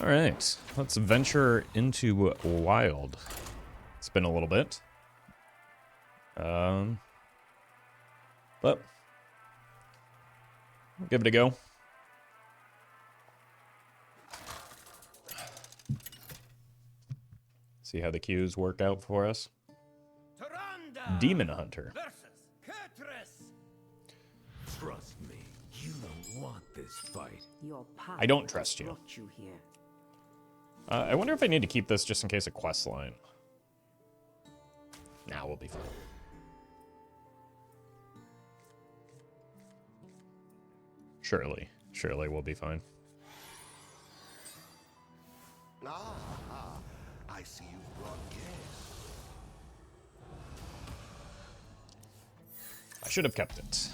All right, let's venture into Wild. It's been a little bit. But we'll give it a go. See how the queues work out for us. Demon Hunter. Trust me, you don't want this fight. I don't trust you. I wonder if I need to keep this just in case a quest line. Nah, we'll be fine. Surely we'll be fine. I see you've brought guests. I should have kept it.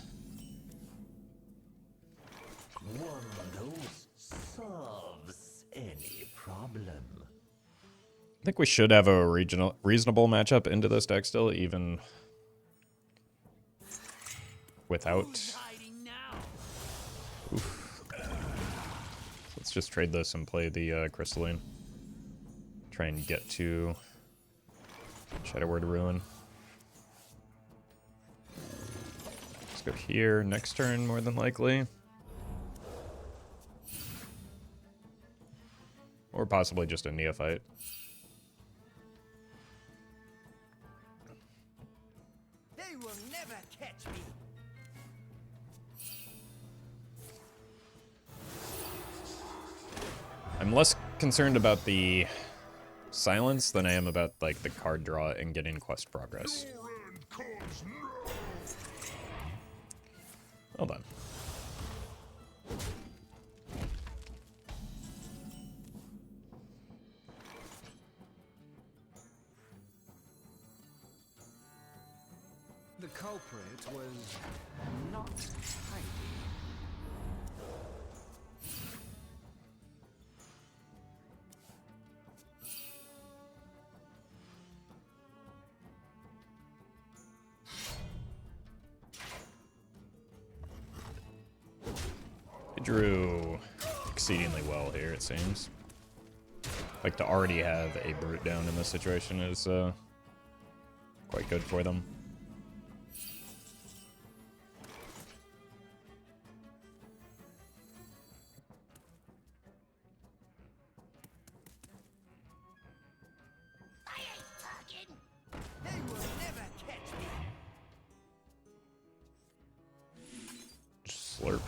One of those solves any problem. I think we should have a reasonable matchup into this deck still, even without. Oof. Let's just trade this and play the Crystalline. Try and get to Shadowword Ruin. Let's go here next turn, more than likely. Or possibly just a Neophyte. They will never catch me. I'm less concerned about the silence than I am about like the card draw and getting quest progress. Hold on. The culprit was not tidy. I drew exceedingly well here, it seems. Like, to already have a brute down in this situation is quite good for them. I ain't talking. They will never catch me. Slurp.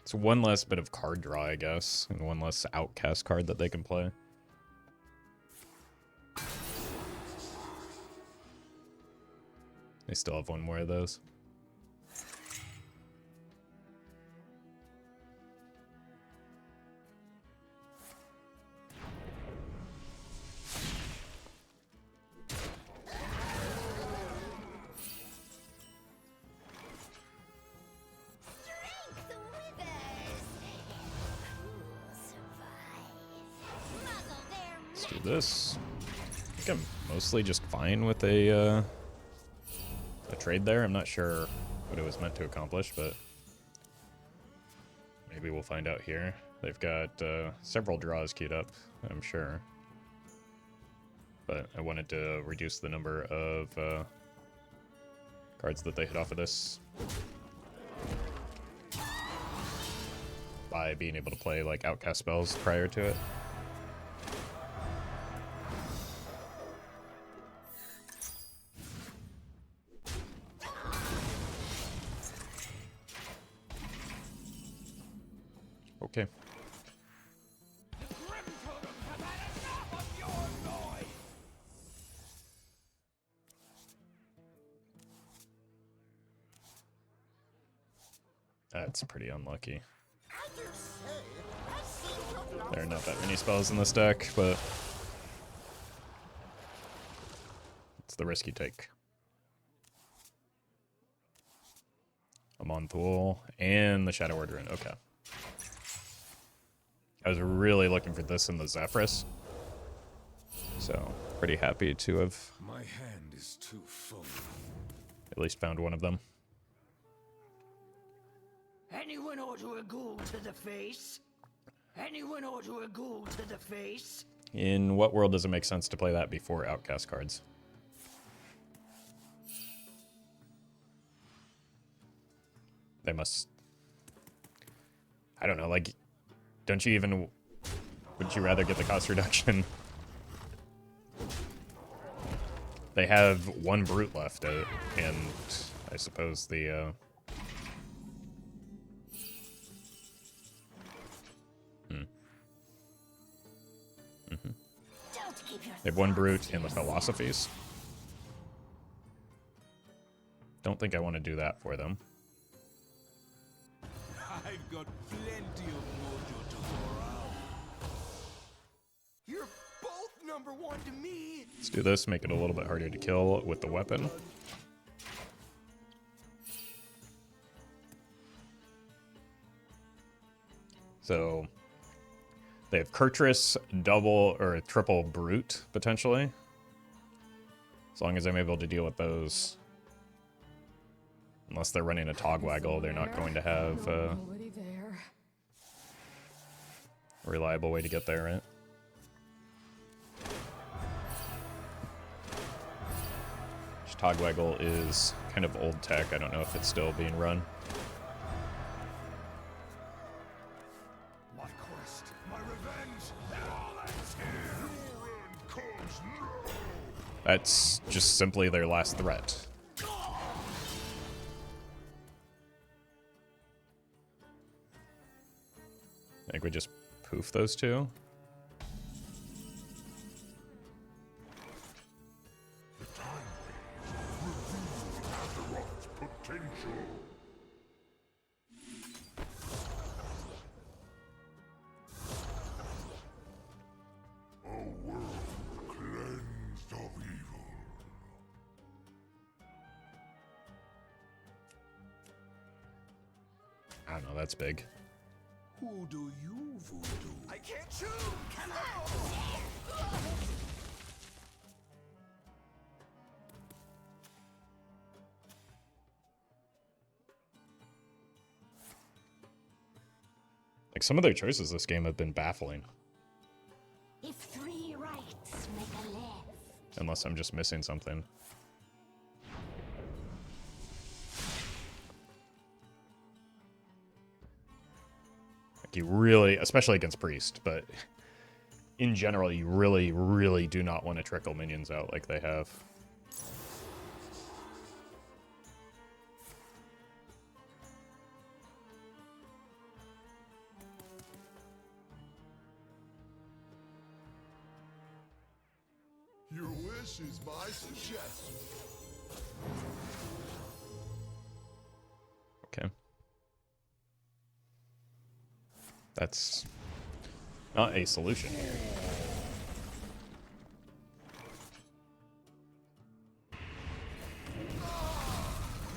It's one less bit of card draw, I guess, and one less outcast card that they can play. They still have one more of those. Let's do this. I think I'm mostly just fine with a trade there. I'm not sure what it was meant to accomplish, but maybe we'll find out here. They've got several draws queued up, I'm sure. But I wanted to reduce the number of cards that they hit off of this by being able to play like outcast spells prior to it. Okay. That's pretty unlucky. There are not that many spells in this deck, but it's the risk you take. A Monthul and the Shadowword Ruin. Okay. I was really looking for this in the Zephrys. So Pretty happy to have My hand is too full. at least found one of them. Anyone order a ghoul to the face? Anyone order a ghoul to the face? In what world does it make sense to play that before Outcast cards? They must... I don't know, like... Don't you even... Wouldn't you rather get the cost reduction? They have one brute left, and I suppose the... They have one brute in the philosophies. Don't think I want to do that for them. I've got plenty of mojo to go around. You're both number one to me. Let's do this, make it a little bit harder to kill with the weapon. So they have Kurtrus, double or triple brute potentially. As long as I'm able to deal with those. Unless they're running a Togwaggle, they're not going to have a reliable way to get there, right? Togwaggle is kind of old tech. I don't know if it's still being run. My quest, my revenge, and all that's here. Your end comes now. That's just simply their last threat. I think we just poof those two. The time reveals Azeroth's potential. A world cleansed of evil. I don't know, that's big. Who do you voodoo? I can't choose. Come Like, some of their choices this game have been baffling. If three rights make a left. Unless I'm just missing something. Like, you really, especially against Priest, but in general, you really, really do not want to trickle minions out like they have. Your wish is my suggestion. Okay. That's not a solution here.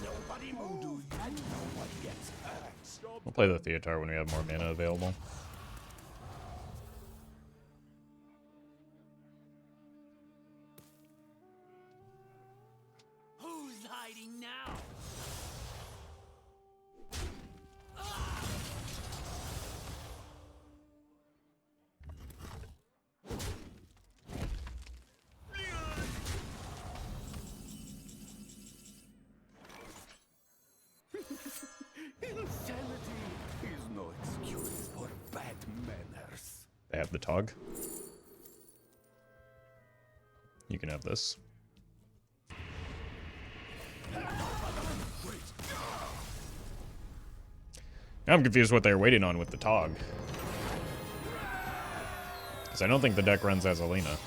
Nobody move. And no one gets hurt. We'll play the Theatar when we have more mana available. Who's hiding now? Insanity is no excuse for bad manners. They have the Tog. You can have this. Now I'm confused what they're waiting on with the Tog. Because I don't think the deck runs Azalina.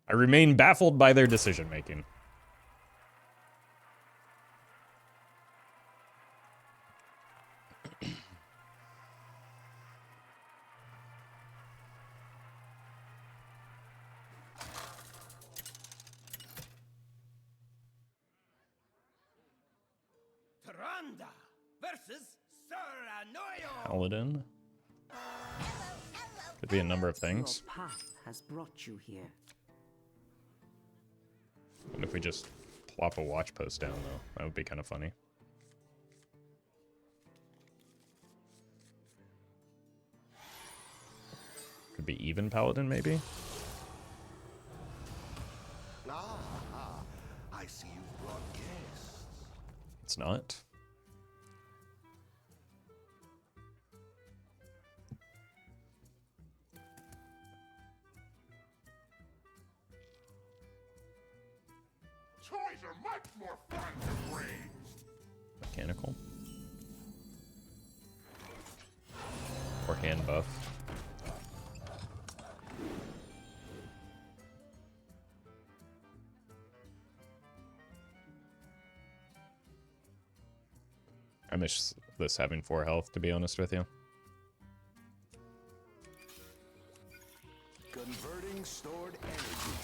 I remain baffled by their decision making. Tranda versus Serena. Paladin. Could be a number of things. Your path has brought you here. What if we just plop a watch post down, though? That would be kind of funny. Could be even paladin, maybe? Ah, I see you've brought guests. It's not. Toys are much more fun to bring. Mechanical. Or hand buff. I miss this having 4 health, to be honest with you. Converting stored energy.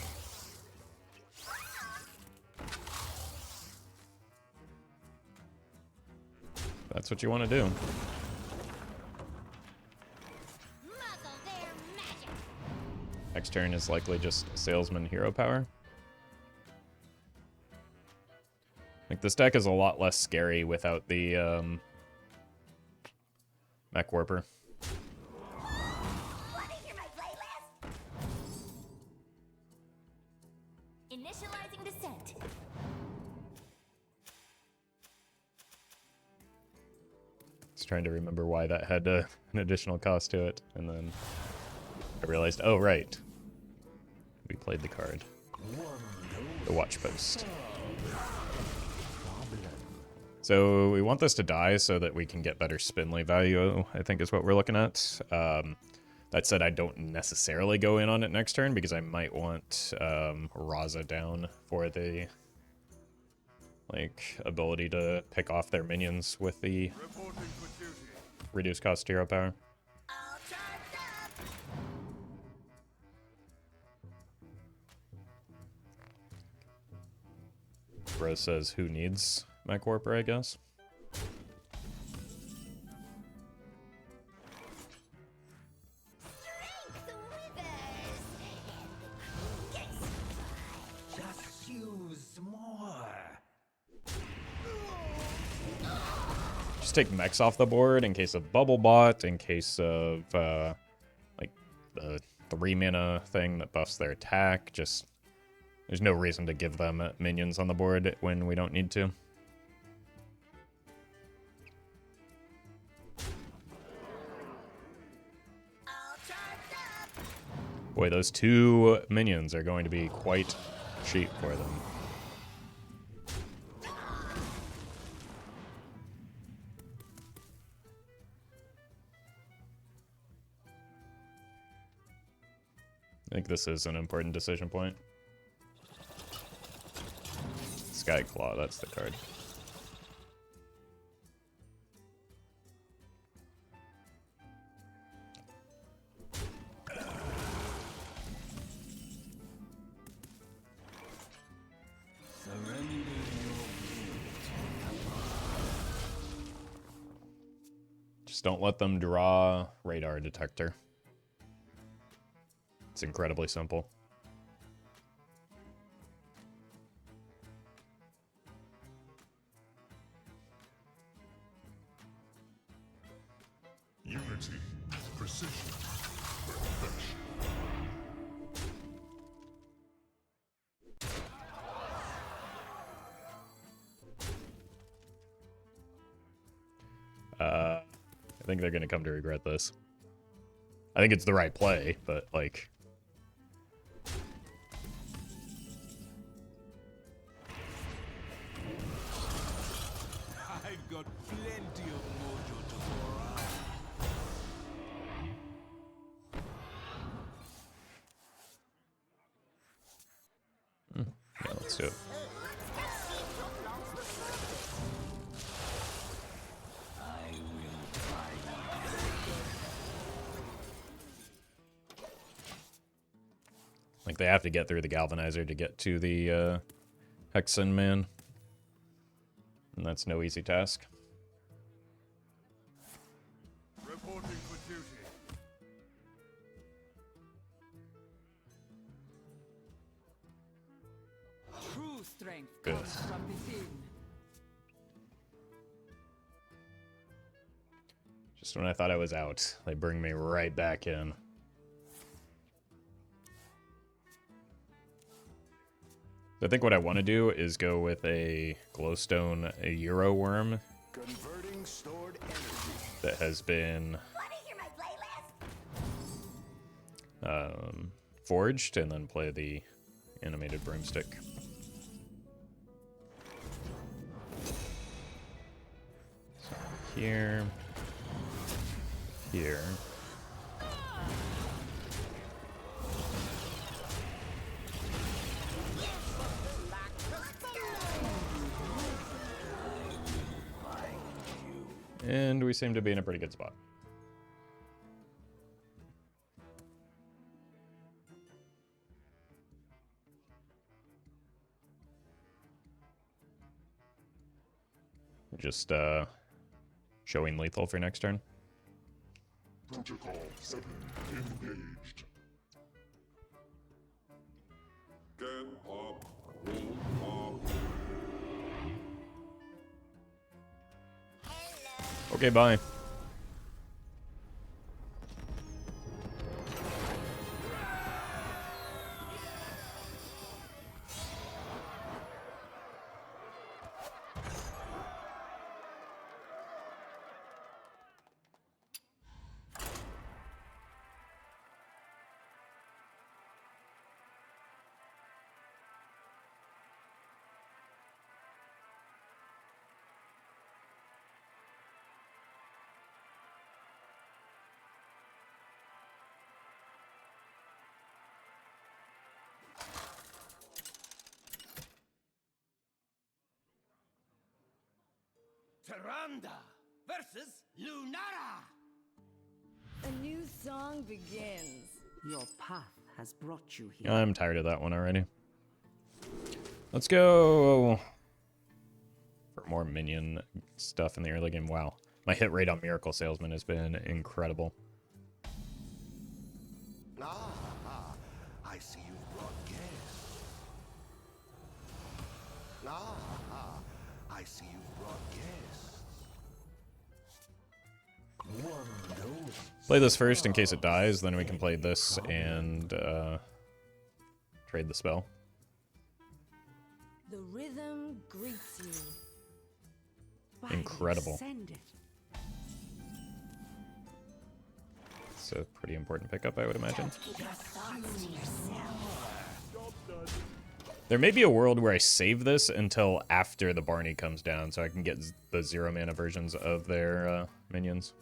That's what you want to do. Muzzle their magic. Next turn is likely just Salesman hero power. Like, this deck is a lot less scary without the Mech Warper. Wanna hear my playlist? Initializing descent. Just trying to remember why that had an additional cost to it, and then I realized, oh right, we played the card, the watch post. So we want this to die so that we can get better spinley value, I think is what we're looking at. That said, I don't necessarily go in on it next turn because I might want Raza down for the ability to pick off their minions with the reduced cost hero power. All charged up. Bro says, who needs Mech Warper, I guess? Just use more. Just take mechs off the board in case of Bubble Bot, in case of, like, the 3 mana thing that buffs their attack. Just, there's no reason to give them minions on the board when we don't need to. Boy, those 2 minions are going to be quite cheap for them. I think this is an important decision point. Skyclaw, that's the card. Just don't let them draw radar detector. It's incredibly simple. Unity, precision, perfection. I think they're going to come to regret this. I think it's the right play, but, like... I've got plenty of mojo to go around. Yeah, let's do it. I will find Like, they have to get through the Galvanizer to get to the Hexen Man. And that's no easy task. Reporting for duty. True strength Good. comes from within. Just when I thought I was out, they bring me right back in. So I think what I want to do is go with a glowstone, a Euro worm Converting stored energy. that has been Wanna hear my playlist? forged, and then play the animated broomstick. So here, here. And we seem to be in a pretty good spot. Just showing lethal for next turn. Protocol 7 engaged. Get up, roll up. Okay, bye. Tyrande versus Lunara. A new song begins. Your path has brought you here. I'm tired of that one already. Let's go for more minion stuff in the early game. Wow. My hit rate on Miracle Salesman has been incredible. Ah, I see you've brought guests. Ah, I see you've brought guests. Play this first in case it dies, then we can play this and trade the spell. The rhythm greets you. Incredible. Send it. It's a pretty important pickup, I would imagine. There may be a world where I save this until after the Barney comes down, so I can get the 0 mana versions of their minions.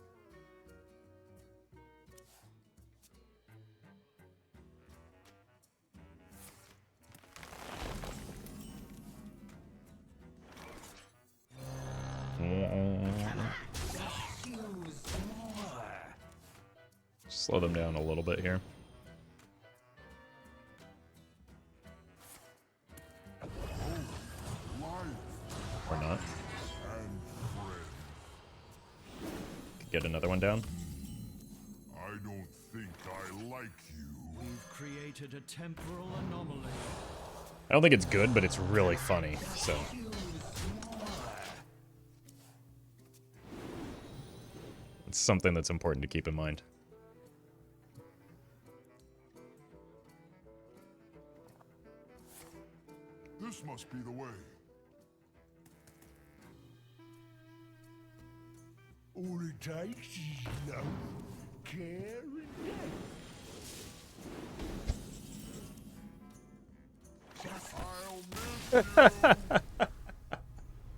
Slow them down a little bit here. Or not. Could get another one down. I don't think I like you. We've created a temporal anomaly. I don't think it's good, but it's really funny, so. It's something that's important to keep in mind. This must be the way. All it takes is love, care,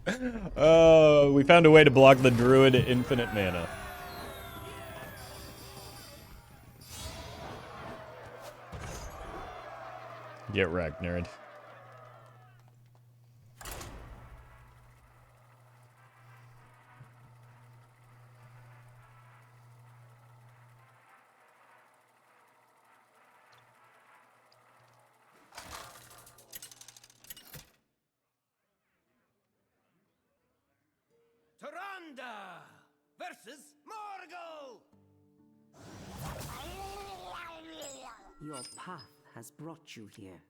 and Oh, we found a way to block the Druid infinite mana. Get wrecked, nerd. Tyrande versus Morgul. Your path has brought you here.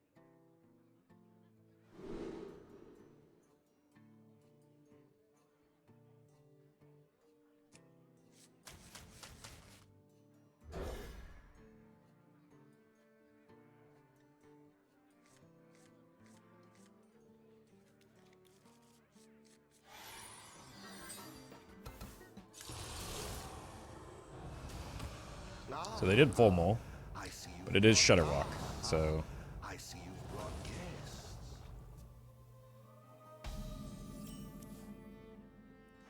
So they did full mull, I see you. but it is Shudderwalk, so I see you brought guests.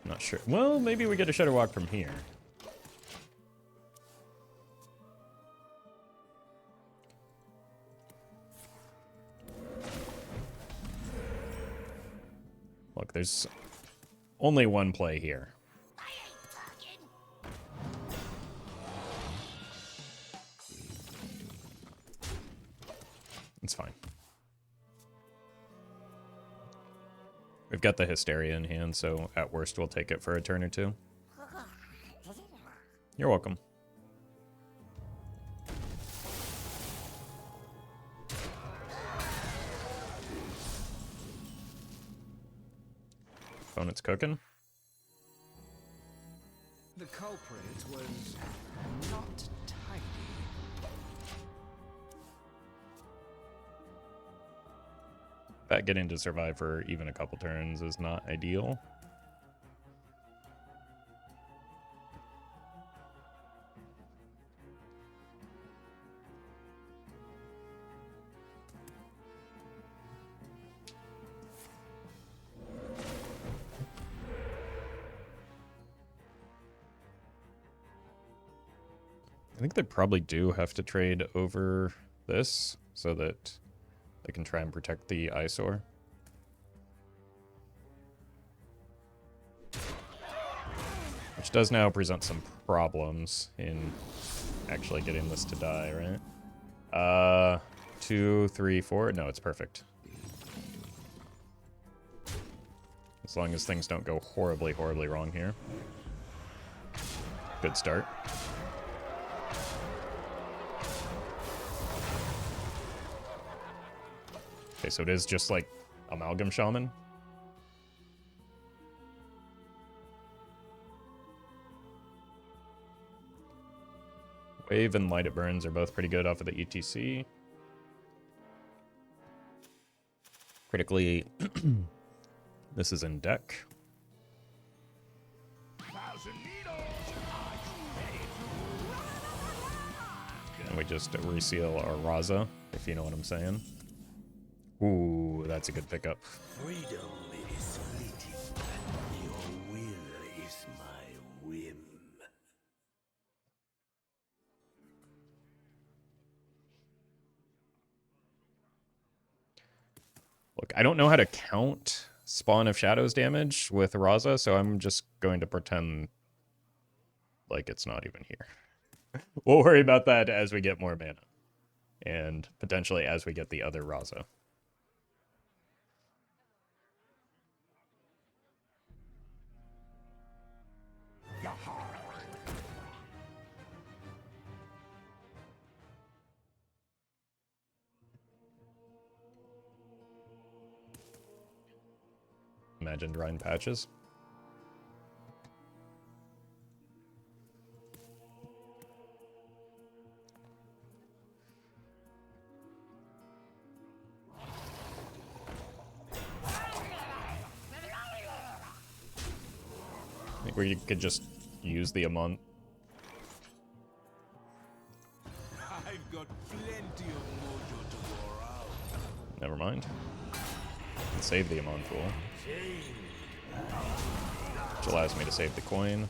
I'm not sure. Well, maybe we get a Shudderwalk from here. Look, there's only one play here. I ain't talking. It's fine. We've got the Hysteria in hand, so at worst we'll take it for a turn or two. You're welcome. Opponent's cooking. The culprit was not tidy. That getting to survive for even a couple turns is not ideal. I think they probably do have to trade over this so that they can try and protect the eyesore. Which does now present some problems in actually getting this to die, right? 2, 3, 4. No, it's perfect. As long as things don't go horribly, horribly wrong here. Good start. Okay, so it is just like Amalgam Shaman. Wave and Light It Burns are both pretty good off of the E.T.C. Critically, this is in deck. And we just reseal our Raza, if you know what I'm saying. Ooh, that's a good pickup. Freedom is fleeting. Your will is my whim. Look, I don't know how to count Spawn of Shadows damage with Raza, so I'm just going to pretend like it's not even here. We'll worry about that as we get more mana. And potentially as we get the other Raza. Imagined Rhine Patches. I think we could just use the Amon. I've got plenty of mojo to go around. Never mind. Save the Amon Pool. Which allows me to save the coin.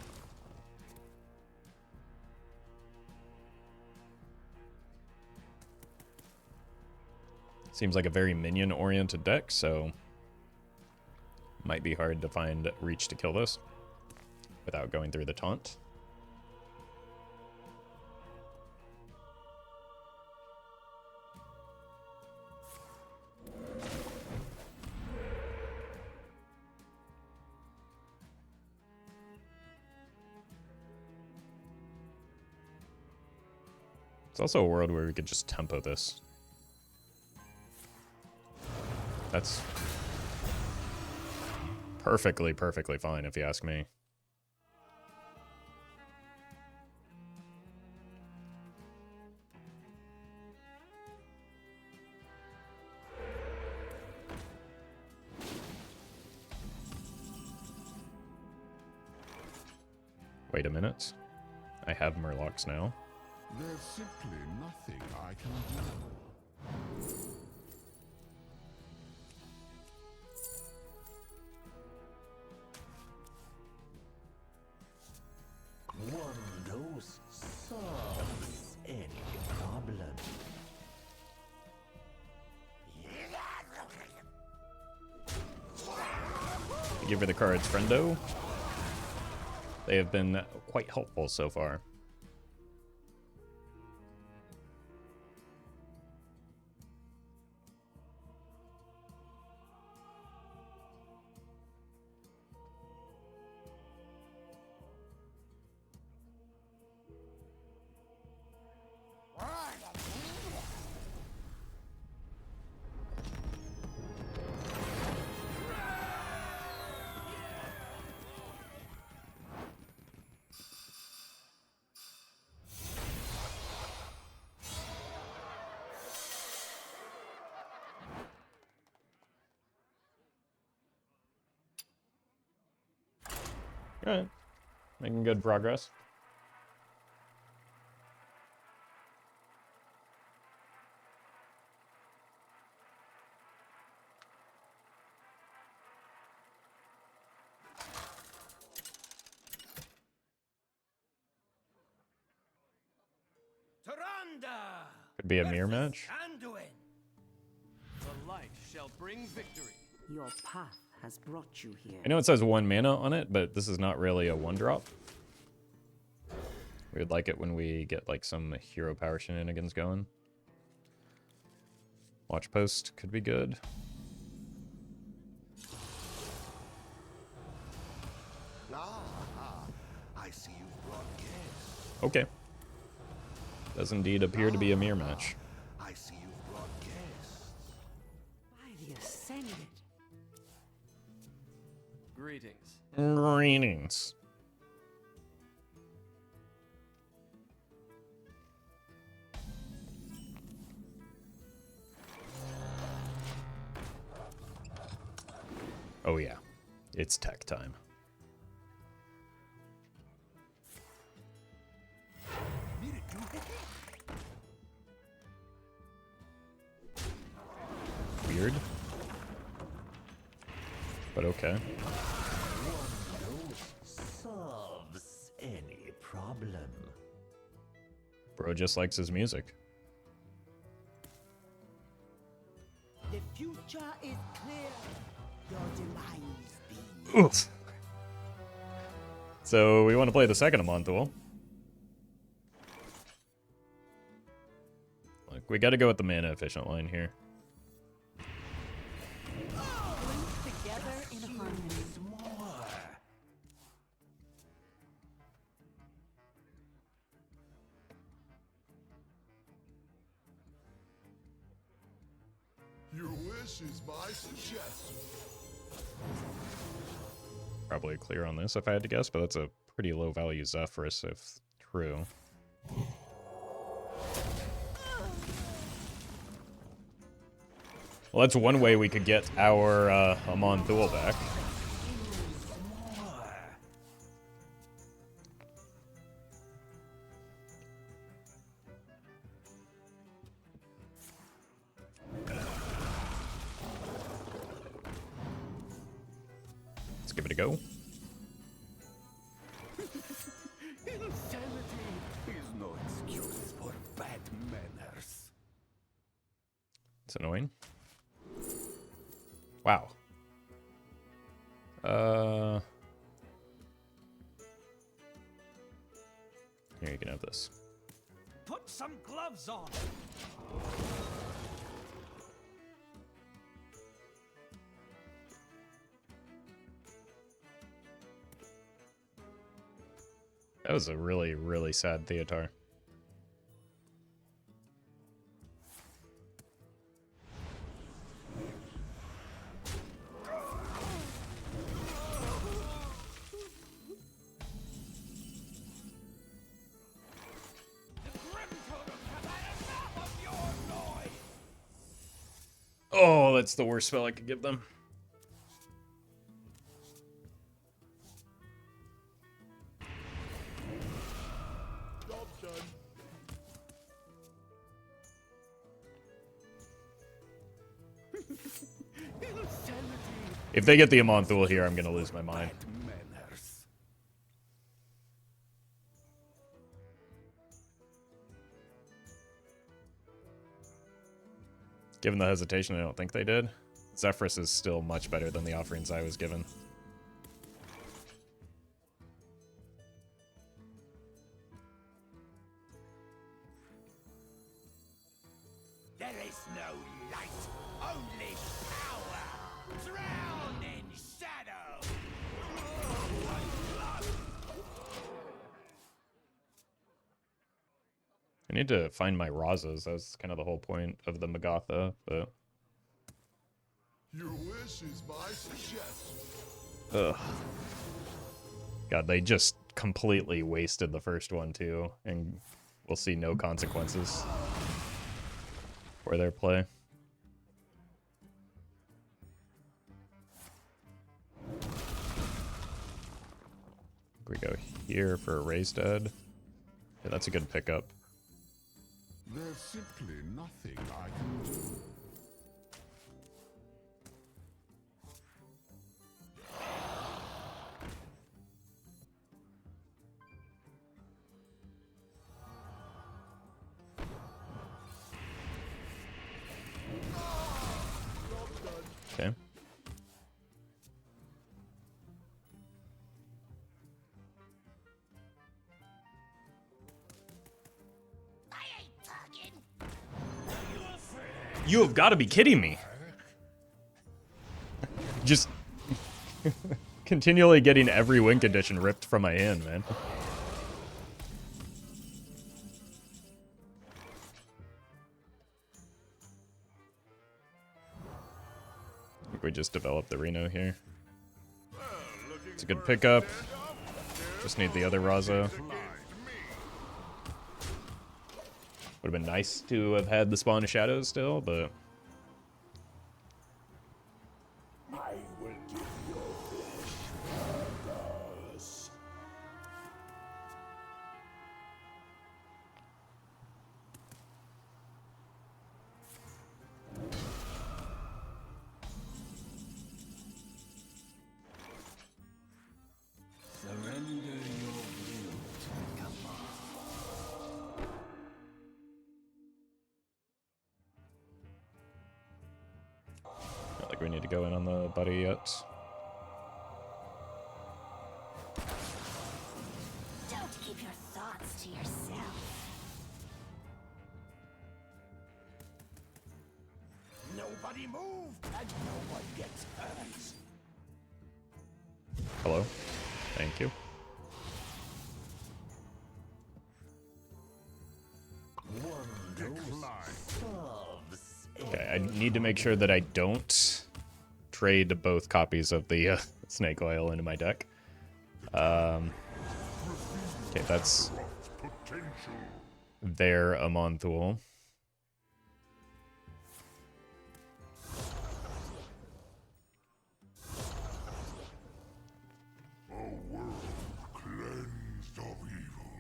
Seems like a very minion-oriented deck, so might be hard to find reach to kill this without going through the taunt. It's also a world where we could just tempo this. That's perfectly fine if you ask me. Wait a minute. I have Murlocs now. There's simply nothing I can do. One dose solves any problem. Give her the cards, friendo. They have been quite helpful so far. Alright. Making good progress. Taranda! Could be a mirror match. Anduin! The light shall bring victory. Your path has brought you here. I know it says 1 mana on it, but this is not really a 1-drop. We would like it when we get like some hero power shenanigans going. Watch post could be good. I see you've brought guests. Okay. Does indeed appear to be a mirror match. I see you've brought guests. By the Ascended. Greetings. Greetings. Oh yeah, it's tech time. Weird. But okay. One dose solves any problem. Bro just likes his music. The future is clear. Your demise be. Oof. So we want to play the second Amon duel. Look, we got to go with the mana efficient line here. Together in harmony. Your wish is my suggestion. Probably clear on this if I had to guess, but that's a pretty low value Zephrys if true. Well, that's one way we could get our Amon Thule back. Let's give it a go. Insanity is no excuse for bad manners. It's annoying. Wow. Here, you can have this. Put some gloves on. That was a really, really sad Theotar. Oh, that's the worst spell I could give them. Job done. If they get the Amonthul here, I'm gonna lose my mind. Manners. Given the hesitation, I don't think they did. Zephrys is still much better than the offerings I was given. There is no light, only power. Drown in shadow. I need to find my Razas. That's kind of the whole point of the Magatha, but... Your wish is my suggestion. Ugh. God, they just completely wasted the first one, too, and we'll see no consequences for their play. We go here for a raised dead. Yeah, that's a good pickup. There's simply nothing I can do. Okay. I ain't talking. You have got to be kidding me. Just continually getting every win condition ripped from my hand, man. I think we just developed the Reno here. It's a good pickup. Just need the other Raza. Would have been nice to have had the Spawn of Shadows still, but... I will give your wish purpose. Surrender your will to command. I don't think we need to go in on the buddy yet. Don't keep your thoughts to yourself. Nobody move, and no one gets hurt. Hello. Thank you. Okay, I need to make sure that I don't trade both copies of the snake oil into my deck. Okay, that's their Amonthul. A world cleansed of evil.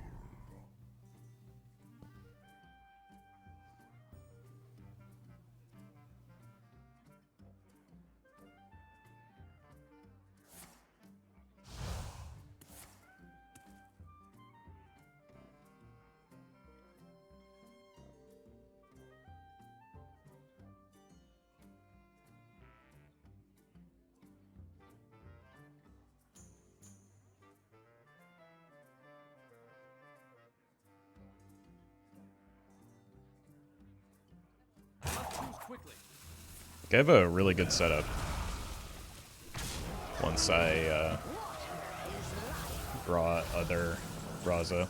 Okay, I have a really good setup. Once I draw other Raza.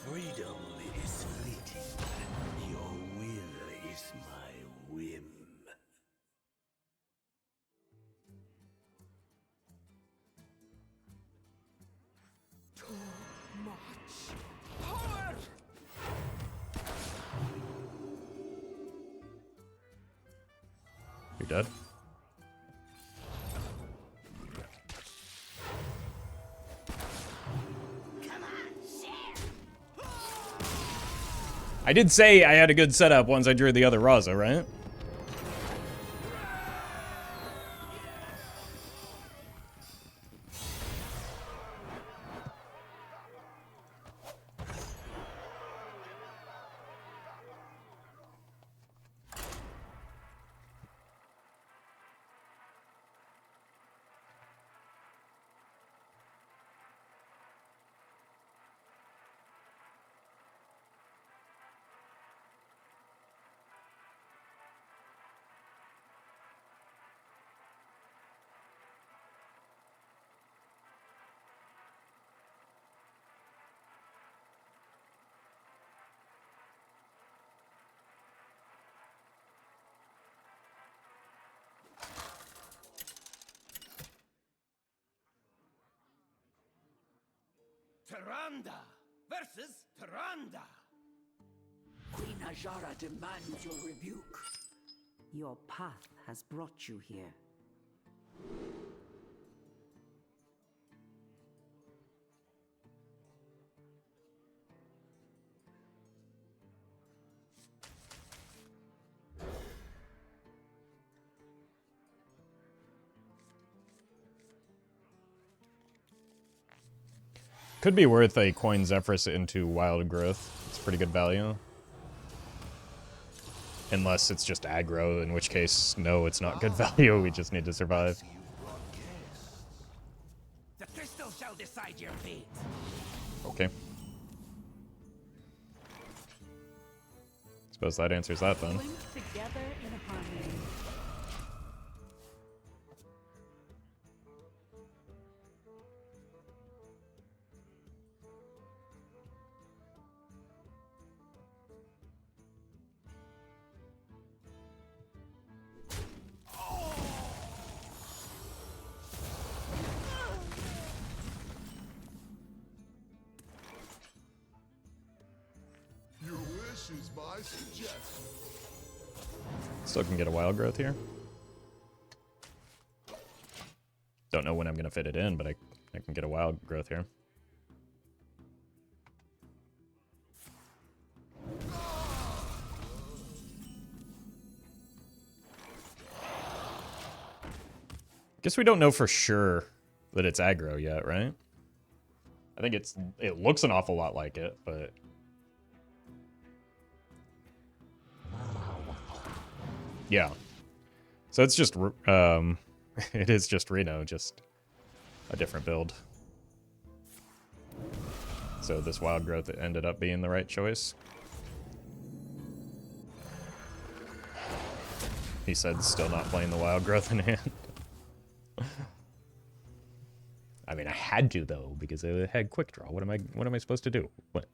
Freedom is fleeting. Your will is my Power! You're dead. I did say I had a good setup once I drew the other Raza, right? Tyrande versus Tyrande. Queen Ajara demands your rebuke. Your path has brought you here. Could be worth a coin Zephrys into Wild Growth. It's pretty good value. Unless it's just aggro, in which case, no, it's not good value. We just need to survive. The crystal shall decide your fate. Okay. Suppose that answers that then. Linked together in harmony. Your wish is my suggestion. Still can get a Wild Growth here. Don't know when I'm going to fit it in, but I can get a Wild Growth here. Guess we don't know for sure that it's aggro yet, right? I think it looks an awful lot like it, but yeah. So it's just it is just Reno, just a different build. So this Wild Growth ended up being the right choice. He said still not playing the Wild Growth in hand. I mean, I had to though because it had quick draw. What am I supposed to do? What?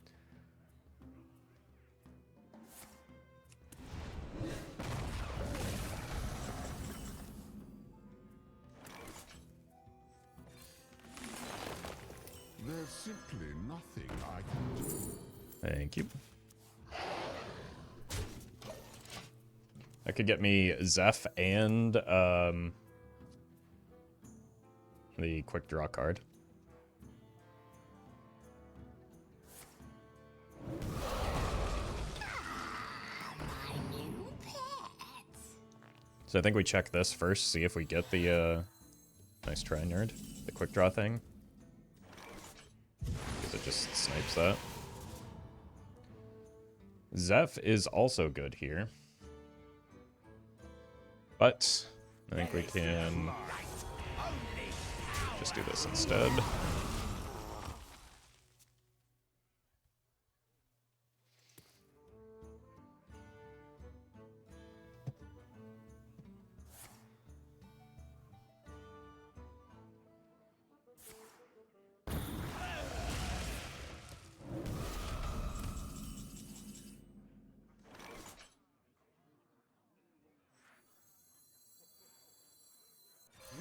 There's simply nothing I can do. Thank you. That could get me Zeph and the quick draw card. So I think we check this first, see if we get the nice try, nerd, the quick draw thing. Because it just snipes that. Zeph is also good here. But I think we can just do this instead.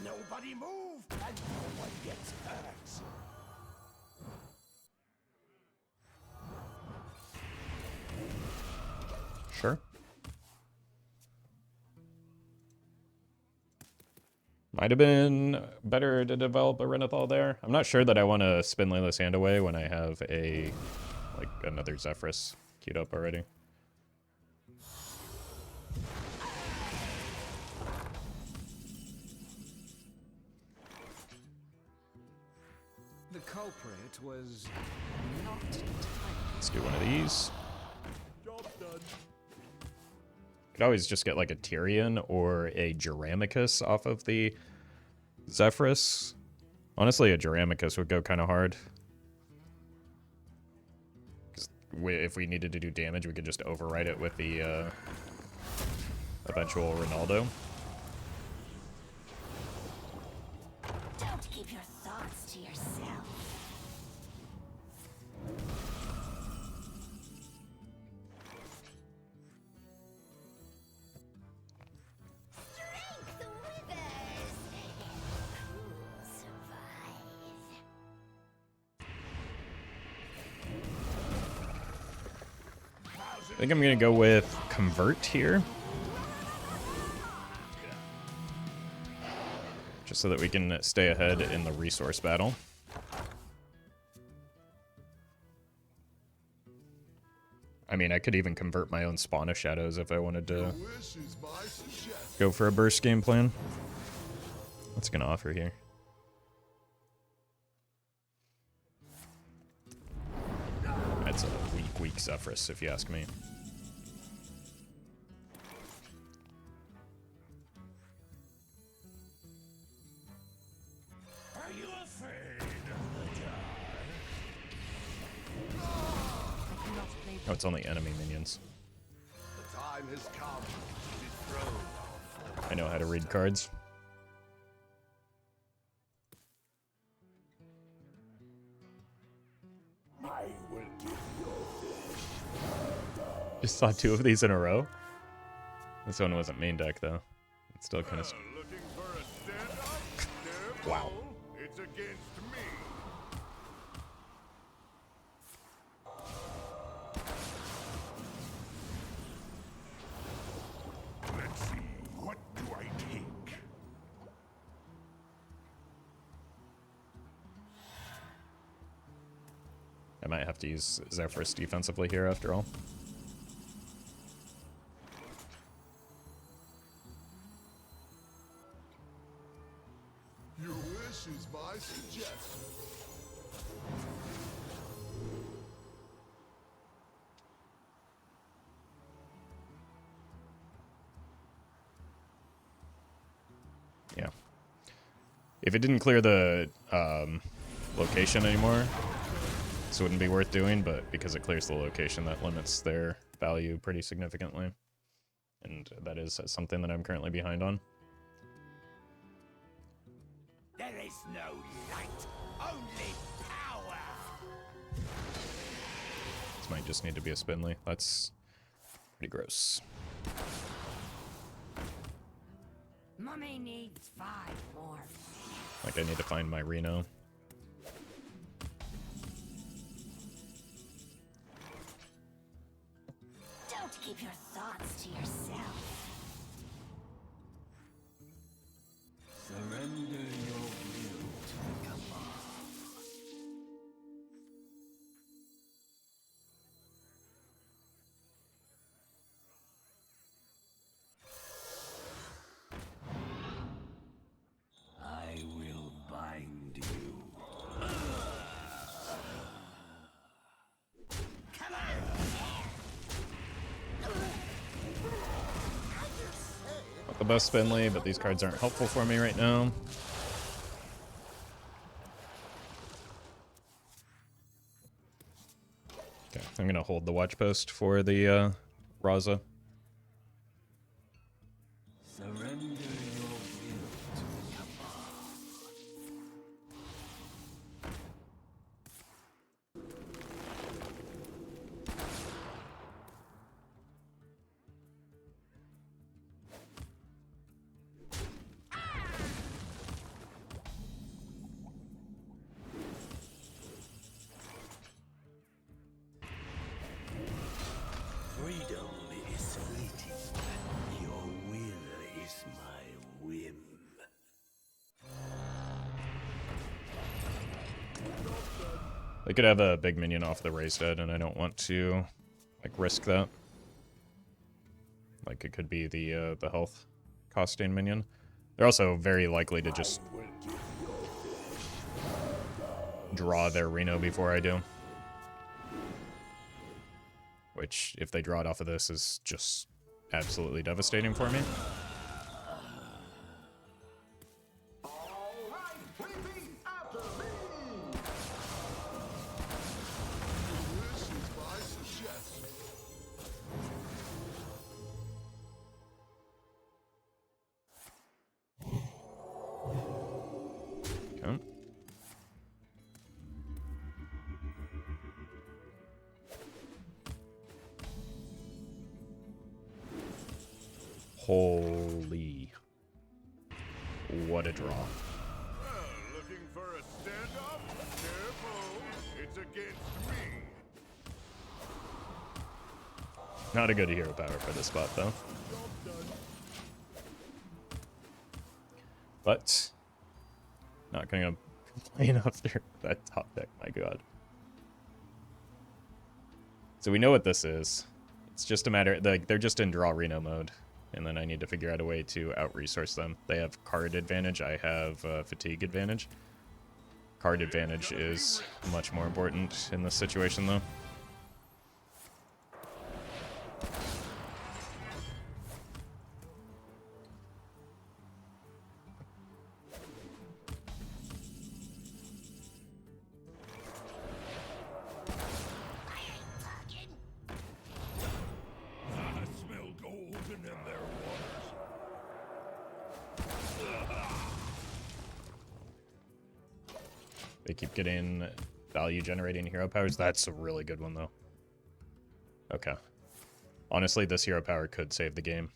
Nobody move, and no one gets hurt. Might have been better to develop a Renathal there. I'm not sure that I want to spin Layla's Hand away when I have a, like, another Zephrys queued up already. The culprit was not Let's do one of these. Job done. Could always just get like a Tyrion or a Geramicus off of the Zephrys. Honestly, a Geramicus would go kind of hard. Because if we needed to do damage, we could just override it with the eventual Ronaldo. Don't keep your thoughts to yourself. Strength withers. Who'll survive? I think I'm going to go with Convert here. Just so that we can stay ahead in the resource battle. I mean, I could even convert my own Spawn of Shadows if I wanted to Wish is my suggestion. go for a burst game plan. What's it going to offer here? That's a weak Zephrys, if you ask me. Are you afraid of the dark? Oh, it's only enemy minions. The time has come to dethrone our foe. I know how to read cards. I will give your fish. Just saw 2 of these in a row. This one wasn't main deck, though. It's still kind of... Looking for a stand-up? Careful. Wow. It's against me. Let's see. What do I take? I might have to use Zephrys defensively here, after all. Your wish is my suggestion. Yeah. If it didn't clear the location anymore, this wouldn't be worth doing, but because it clears the location, that limits their value pretty significantly. And that is something that I'm currently behind on. There is no light, only power. This might just need to be a Spinley. That's pretty gross. Mummy needs 5 more. Like, I need to find my Reno. Don't keep your thoughts to yourself. Surrender your will to the Cabal. I will bind you. Not the best Finley, but these cards aren't helpful for me right now. Okay, I'm gonna hold the watch post for the Raza. Surrender your will to the Cabal. Freedom is They could have a big minion off the raised dead, and I don't want to, like, risk that. Like, it could be the health costing minion. They're also very likely to just draw their Reno before I do. Which, if they draw it off of this, is just absolutely devastating for me. Okay. Holy. What a draw. Well, looking for a standoff? Careful, it's against me. Not a good hero power for this spot, though. But not gonna complain after that top deck, my god. So we know what this is. It's just a matter, like, they're just in draw Reno mode. And then I need to figure out a way to out-resource them. They have card advantage, I have fatigue advantage. Card advantage is much more important in this situation, though. They keep getting value-generating hero powers. That's a really good one, though. Okay. Honestly, this hero power could save the game.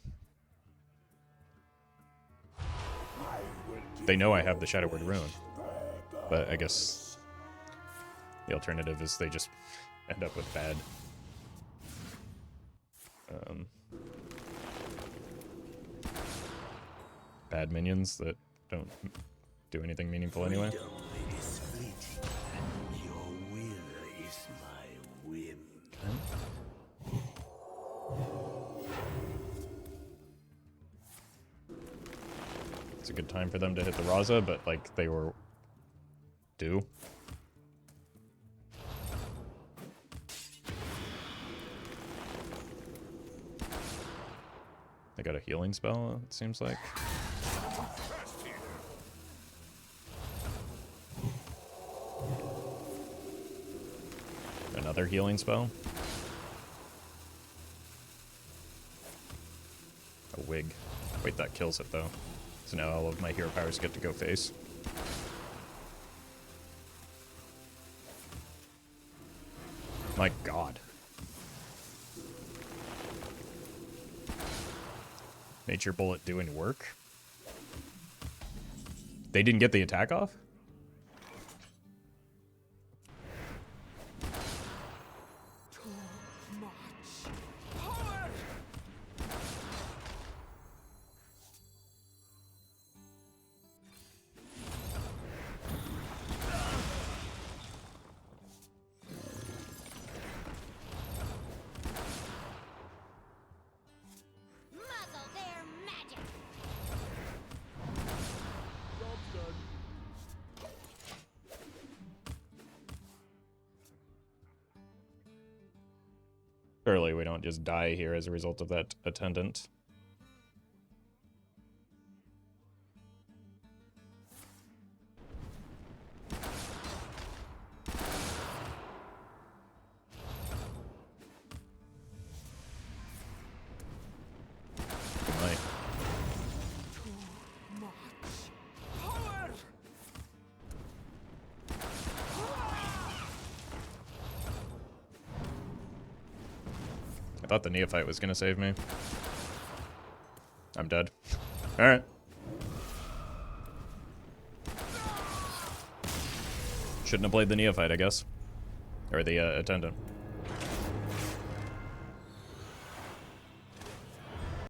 They know I have the Shadow Word Rune. But I guess the alternative is they just end up with bad... bad minions that don't do anything meaningful anyway. It's a good time for them to hit the Raza, but like they were due. They got a healing spell, it seems like. Another healing spell. A wig. Wait, that kills it though. So now all of my hero powers get to go face. My god. Nature Bullet doing work? They didn't get the attack off? Surely we don't just die here as a result of that attendant. I thought the Neophyte was gonna save me. I'm dead. Alright. Shouldn't have played the Neophyte, I guess. Or the Attendant.